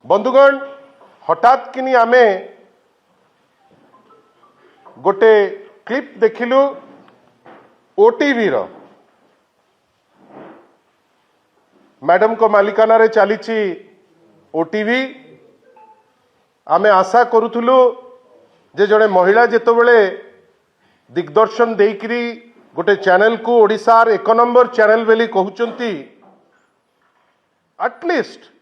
बंधुगण हठात किनी आमे गोटे क्लिप देखिलु ओटीवी रो मैडम को मालिकाना रे चली ओटीवी आमे आशा करूथुलु जे जड़े महिला जेतबेले दिग्दर्शन देकरी गोटे चैनल को ओडिशार 1 नंबर चैनल बेली कहउचंती एटलिस्ट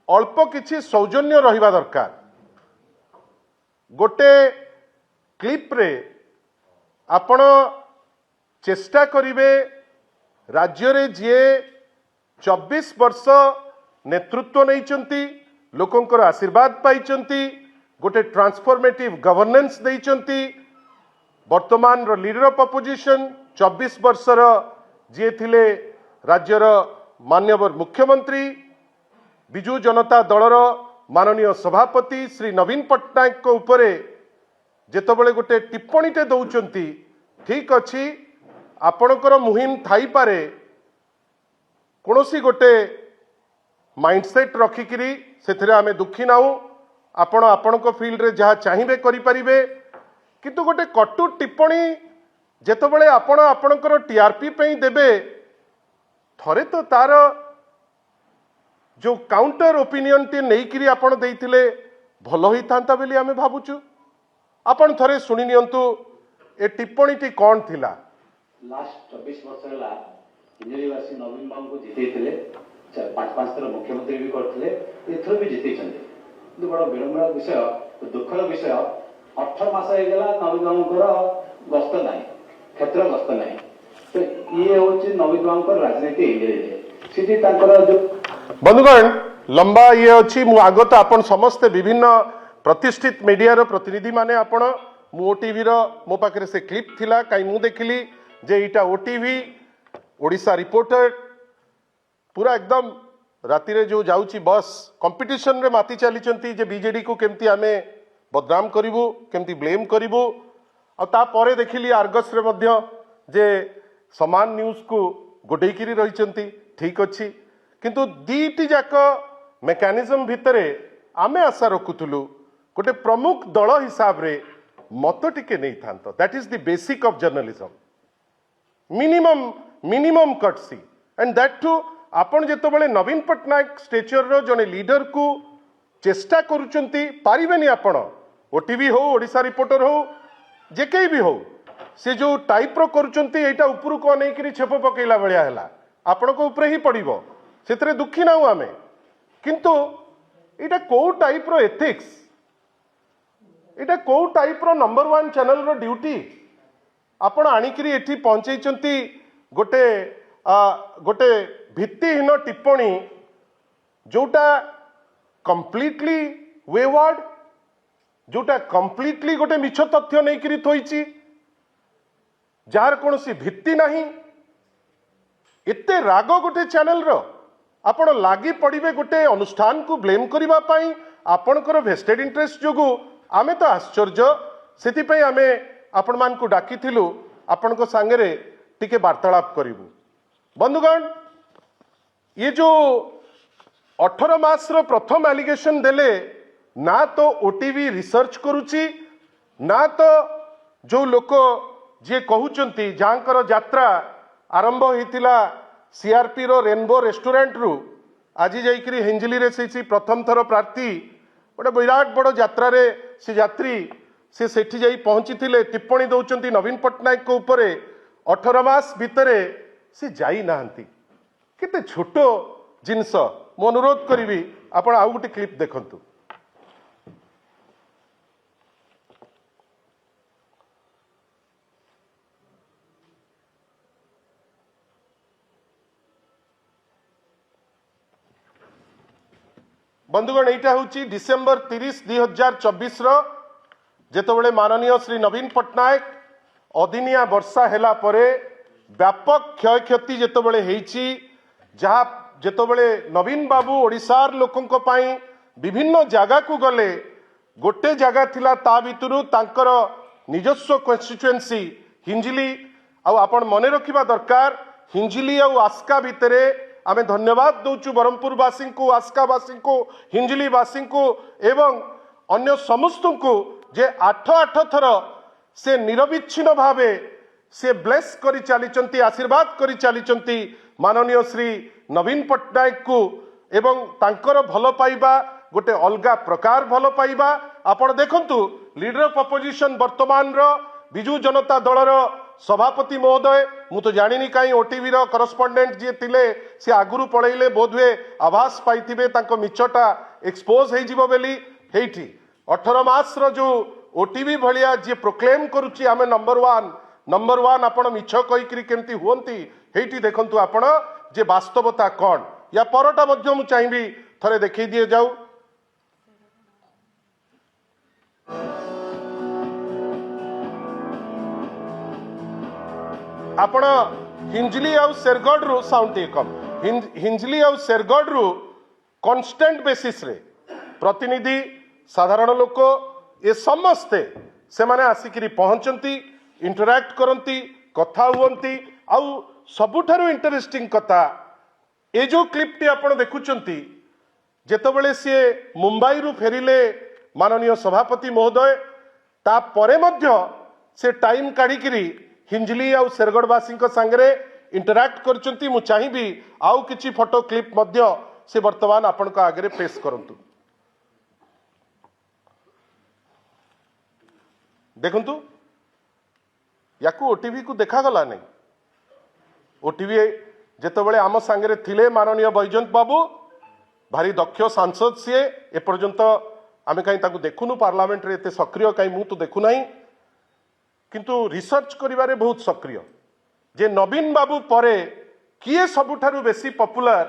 अल्प किछि सौजन्य रहिबा दरकार। गोटे क्लिप रे आपण चेष्टा करिवे राज्य रे जे 24 वर्ष नेतृत्व नैचंती लोकंकर आशीर्वाद पाइचंती गोटे ट्रांसफॉर्मेटिव गवर्नेंस देइचंती वर्तमान रो लीडर ऑफ अपोजिशन 24 वर्षर जे थिले राज्यर माननीय मुख्यमंत्री बिजू जनता दलर माननीय सभापति श्री नवीन पट्टनायक को उपरे जेतबेले गोटे टिप्पणीटे दौचंती ठीक अच्छी आपणकर मुहिम थाई पारे कोनोसी गोटे माइंडसेट रखिकिरी सेथिरे आमे दुखी नाउ आपण आपणक फील्ड रे जहाँ चाहिए करि परिबे किंतु गोटे कटु टिप्पणी जेतबेले आपण आपणकर टीआरपी पई देबे थरे तो तार जो काउंटर ओपिनियन टी नेइकिरी आपण देइथिले भलो ही थांता बेली आमे भाबुचु। आपण थरे सुनि नियंतु ए टिप्पणी टी कोन थिला। लास्ट 24 वर्ष होला इंजीनियरवासी नवीन बाबू को जितेइथिले 5 थर मुख्यमंत्री भी करथिले एथर भी जितेइछन्ते किंतु बड़ विडंबना विषय दुखर विषय 18 मास हे गेला नवीन बाबूकर गस्त नाही क्षेत्र गस्त नाही तो ये होची नवीन बाबूकर राजनीति इंजीनियर सिटी तांकर जो बंधुगण लंबा ये अच्छी मु आगत आपण समस्त विभिन्न प्रतिष्ठित मीडिया रो प्रतिनिधि माने आपण मु ओटीवी रो मो पाखरे से क्लिप थिला काई मु देखिली जे इटा ओटीवी ओडिशा रिपोर्टर पूरा एकदम राति रे जो जाउची बस कंपटीशन रे माती चलीचंती जे बीजेडी को केमती आमे बदनाम करिवु केमती ब्लेम करिवु आ ता परे देखिली आर्गस रे मध्य जे समान न्यूज को गोडेकिरी रहिचंती ठीक अच्छी किंतु दीटी जाक मेकानिजम भितरे आमे आशा रखुथुलु गोटे प्रमुख दल हिसाब रे मत टिके नहीं थांतो that is the basic of journalism minimum courtesy and that too आपण जेतबेले नवीन पट्टनायक स्टेचर रो जने लीडर को चेष्टा करूचंती पारिबेनी आपण ओटीवी हो ओडिशा रिपोर्टर हो जे कई भी हो से जो टाइप रो करूचंती एटा ऊपर को नै करी छेप पकेला बलिया हला आपण को ऊपर ही पड़िबो सेतरे दुखी नाउ आमे किंतु एटा को टाइप रो एथिक्स एटा को टाइप रो नंबर 1 चैनल रो ड्यूटी आपण आनिकरी एठी पहुंचैचंती गोटे गोटे भित्तिहीन टिप्पणी जोटा कंप्लीटली वेवर्ड जोटा कंप्लीटली गोटे मिछ तथ्य नै करी थोइची जार कोनोसी भित्ति नाही एते राग गोटे चैनल रो आपण लागी पड़िबे गोटे अनुष्ठान को ब्लेम करिबा पई आपणकर वेस्टेड इंटरेस्ट जोगु आमे तो आश्चर्य सेति पई आमे आपण मान को डाकी थिलु आपण को सांगरे टिके वार्तालाप करिवु। बंधुगण ये जो 18 मास रो प्रथम एलिगेशन देले ना तो ओटीवी रिसर्च करूची ना तो जो लोक जे कहउचंती जांकर यात्रा आरंभ होइतिला सीआरपी रो रेनबो रेस्टोरेंट रु आज जाइकरी हिंजली रे से प्रथम थर प्रार्थी गोटे विराट बड़ यात्रा रे से यात्री से सेठी जाई पहुंची थिले टिप्पणी दौचंती नवीन पट्टनायक को ऊपर 18 मास भितरे से जाई नाहंती केते छोटो जिनस मो अनुरोध करी आपण आउ गोटे क्लिप देखंतु। बंधुगण यहाँ हूँ डिसेम्बर 30 2024 जेतबेले माननीय श्री नवीन पट्टनायक अदिनिया वर्षा हैला परे व्यापक क्षय क्षति जेतबेले हेइची जहाँ जेतबेले नवीन बाबू ओडिशार लोकंक पई विभिन्न जगह को गले गोटे जगह थिला ता भितरु तांकर निजस्व कन्स्टिट्युएंसी हिंजिली आपण मने रखिबा दरकार हिंजिली आउ आस्का भितरे आम धन्यवाद दौचु ब्रह्मपुरवासी को, आस्कावासी को, हिंजलीवासी को एवं अन्य समस्त को जे 8 थर से निरविच्छिन्न भावे से ब्लेस करी चली, आशीर्वाद करी चली माननीय श्री नवीन पट्टनायक को एवं तांकर भल पाइबा गोटे अलगा प्रकार भल पाइबा। आपण देखंतु लीडर ऑफ अपोजिशन वर्तमान रो बिजू जनता दलर सभापति महोदय, मु तो जानिनी कहीं ओटीवी रो करस्पोंडेंट जी थिले से आगुरु पळैले बोधवे आभास पाइथिबे तांको मिछटा एक्सपोज हेइ जिवो बेली हेइठी 18 मास रो जो ओटीवी भलिया जे प्रोक्लेम करूची आमे नंबर वन आपण मिछ कहिकरी केमती हुअंती हेइठी देखंतु आपण जे वास्तवता कोन या परटा मध्य मु चाहिबी थरे देखै दिए जाऊ। आपण हिंजली आउ शेरगढ़ रु साउंड कम हिंजली आउ शेरगढ़ रु कांस्टेंट बेसिस रे प्रतिनिधि साधारण लोक ये समस्ते से माने आसिकरी पहुंचती इंटरैक्ट करती कथा हुअंती। आउ सबुठारु इंटरेस्टिंग कथा ए जो क्लिप टी आपण देखुचंती जेतबेले सी मुंबई रु फेरिले माननीय सभापति महोदय ता परे मध्य से टाइम काढ़िकी हिंजली आउ शेरगढ़वासी सांगरे इंटरैक्ट करचंती। मु चाहिबी आउ किछि फोटो क्लिप मध्य से वर्तमान आपण को आगे पेश करंतु। देखंतु याकू ओटीवी को देखा गला नहीं। ओटीवी जेतबेले आम सांगरे थिले माननीय बैजयंत बाबू भारी दक्ष सांसद सी एपर्यंत आमे कहीं ताकू देखुनु पार्लियामेंट रे एते सक्रिय कहीं मु तो देखु नहीं, किंतु रिसर्च करिबारे बहुत सक्रिय जे नवीन बाबू परे किए सबुठारु बेसी पॉपुलर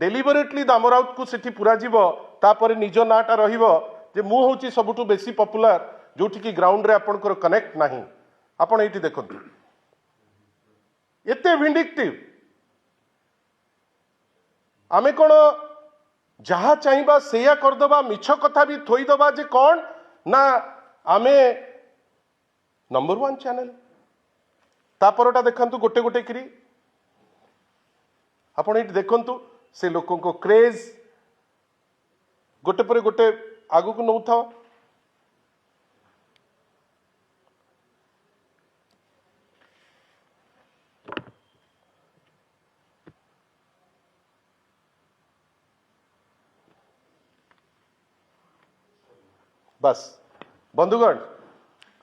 डेलिबरेटली दाम राउत को सेठी पूरा जीवो तापरे निज नाटा रहिबो जे मु होची सबुठु बेसी पॉपुलर जोठी की ग्राउंड रे आपनकर कनेक्ट नाही। आपण एठी देखंतु एते विंडिक्टिव आमे कोन जहा चाहिबा सेया करदबा मिछ कथा भी थोई दबा जे कोन ना आमे नंबर 1 चैनल तापरटा देखंतु गोटे गोटे करी आपण एठी देखंतु से लोकों को क्रेज गोटे पर गोटे आगु को नउथा। बस बंधुगण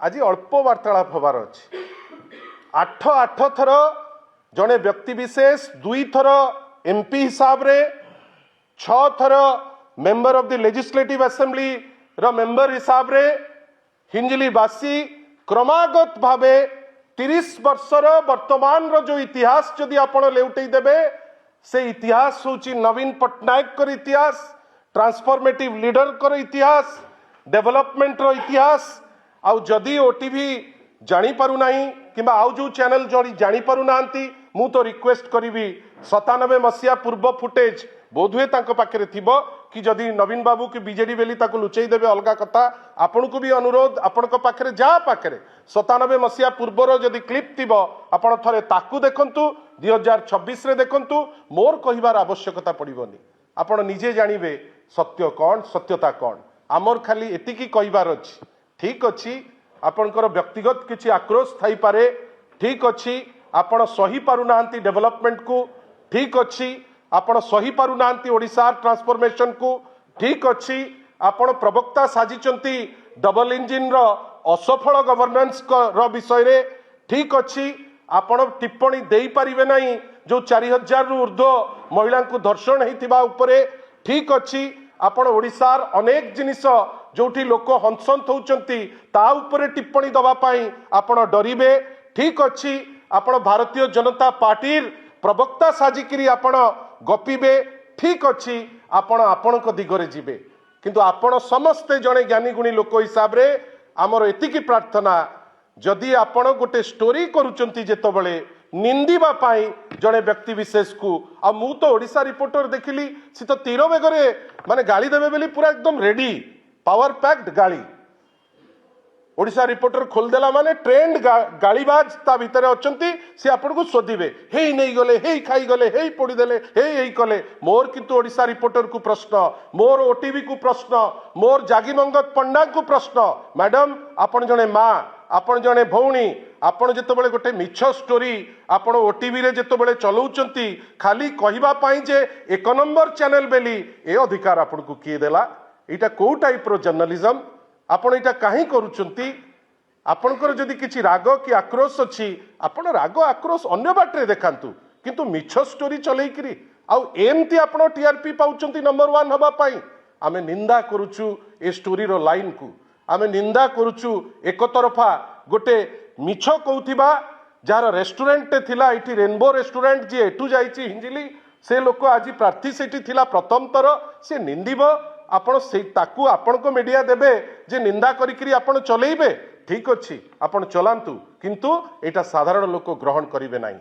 आज अल्प वार्तालाप हबार अच्छे 8 थर जड़े व्यक्ति विशेष 2 थर एमपी हिसाब रे 6 थर member of the legislative assembly रो मेंबर हिसाब रे हिंजलीवासी क्रमागत भावे 30 वर्षर वर्तमान रो जो इतिहास जदि आपण लेउटै देबे से इतिहास होची नवीन पट्टनायक कर इतिहास, ट्रांसफॉर्मेटिव लीडर कर इतिहास, डेवलपमेंट रो इतिहास। आउ जदि ओटीवी जानी पारु नाही किंबा आउ जो चैनल जड़ी जानी पारु नांती मु तो रिक्वेस्ट करिवि 97 मसिया पूर्व फुटेज बोधुए तांको पाखरे थिबो कि जदि नवीन बाबू की बीजेडी बेली ताको लुचेई देबे अलगा कथा। आपण को भी अनुरोध आपण को पाखरे जा पाखरे 97 मसिया पूर्वर जदि क्लिप थिबो आपण थरे ताकू देखंतु 2026 रे देखंतु मोर कहिबार आवश्यकता पड़िबोनी। आपण निजे जानिबे सत्य कोन सत्यता कोन। आमर खाली एतिकी कहिबार अछि ठीक अछि आपनकर व्यक्तिगत किछि आक्रोश थाई पारे ठीक अछि आपण सही पारु नांती डेवलपमेंट को ठीक अछि आपण सही पारु नांती ओडिसा ट्रांसफॉर्मेशन को ठीक अछि आपण प्रवक्ता साजिचंती डबल इंजिन रो असफल गवर्नेंस रो विषय रे ठीक अछि आपण टिप्पणी देई परिबे नाही जो 4000 रु ऊर्ध्व महिला को धर्षण हेतिबा उपरे ठीक अछि आपण ओडिसार अनेक जिनिस जोठी लोक हंसंत होउचंती ता उपरे टिप्पणी दबा पाई आपण डरिबे ठीक अछि आपण भारतीय जनता पार्टी प्रवक्ता साजिकिरी आपण गपिबे ठीक अछि आपण आपणक दिगरे जिबे किंतु आपण समस्ते जणे ज्ञानी गुणी लोक हिसाब रे हमर एतिकी प्रार्थना जदि आपण गोटे स्टोरी करूचंती जेतबेले निंदिबा पाई जड़े व्यक्ति विशेष को आ मु तो ओडिशा रिपोर्टर देखिली सी तो तीर बेगरे माने गाली देबे बेली पूरा एकदम रेडी पावर पैक्ड गाली ओडिशा रिपोर्टर खोलदेला माने ट्रेंड गालीबाज ता भितर अछंती से आपन को शोधिबे हेई नहीं गले हेई खाई गले हेई पोड़ी देले हेई कले मोर किंतु ओडिशा रिपोर्टर को प्रश्न मोर ओटीवी को प्रश्न मोर जागिमंगत पंडा को प्रश्न मैडम आपन जने माँ आपन जने भौणी आपन जेतबेले गोटे मिछ स्टोरी आपन ओटीवी रे जेतबेले चलाउचंती खाली कहिबा पाई जे एक नंबर चैनल बेली ए अधिकार आपन को किए देला एटा को टाइप रो जर्नलिज्म आपण एटा काहे करूचंती आपणकर जदि किछि राग कि आक्रोश अछि आपण राग आक्रोश अन्य बाटरे देखांतु किंतु मिछ स्टोरी चलेइकरी आउ एमती आपण टीआरपी पाउचंती नंबर 1 हबा पाई आमे निंदा करूचु ए स्टोरी रो लाइन को आमे निंदा करूचु एक तरफा गोटे मिछ कहूथिबा जार रेस्टोरेंट थिला इठी रेनबो रेस्टोरेंट जे एटू जाईची हिंजिली से लोक आज प्रार्थी सेठी थिला प्रथम तर से निंदिब आपण से ताकू आपण को मीडिया देबे जे निंदा करिकरी आपण चलेइबे ठीक अछि आपण चलांतु किंतु एटा साधारण लोक ग्रहण करिवे नाही।